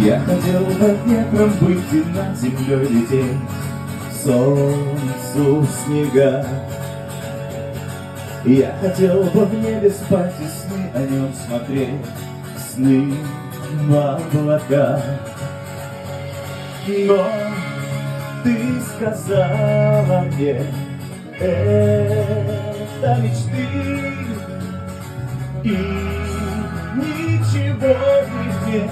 Я хотел под ветром быть и над землей лететь, солнцу снега. Я хотел бы в небе спать и сны о нем смотреть, сны в облака. Но ты сказала мне, это мечты, и ничего в них нет.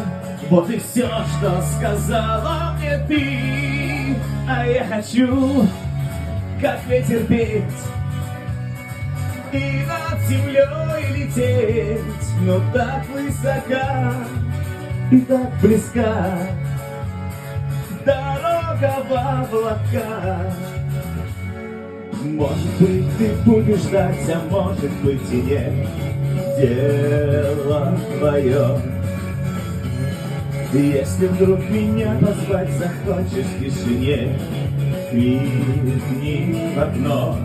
Вот и все, что сказала мне ты. А я хочу, как ветер петь, и над землей лететь, но так высока и так близка дорога в облака. Может быть, ты будешь ждать, а может быть и нет. Дело твое. Если вдруг меня позвать захочешь в тишине, крикни в окно.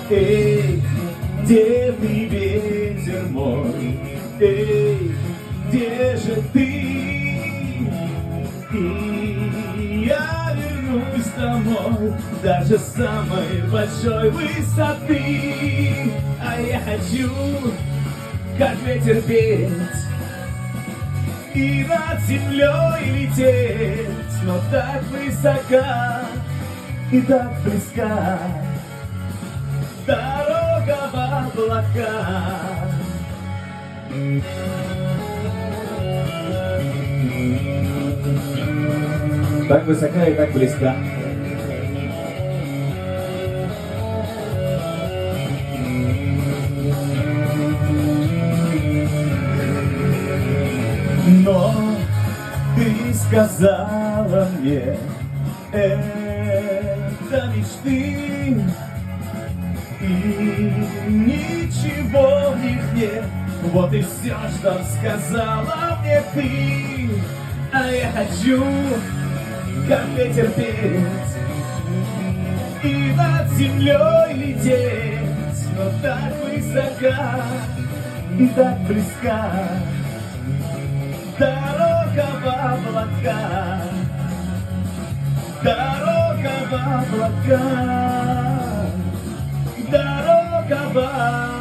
Эй, где ты, ветер мой? Эй, где же ты? И я вернусь домой, даже с самой большой высоты. А я хочу, как ветер петь, и над землей лететь, но так высока и так близка дорога в облака. Так высока и так близка. Но ты сказала мне, это мечты, и ничего в них нет. Вот и все, что сказала мне ты. А я хочу, как ветер петь, и над землей лететь, но так высока и так близка дорога в облака, дорога в облака, дорога в облака.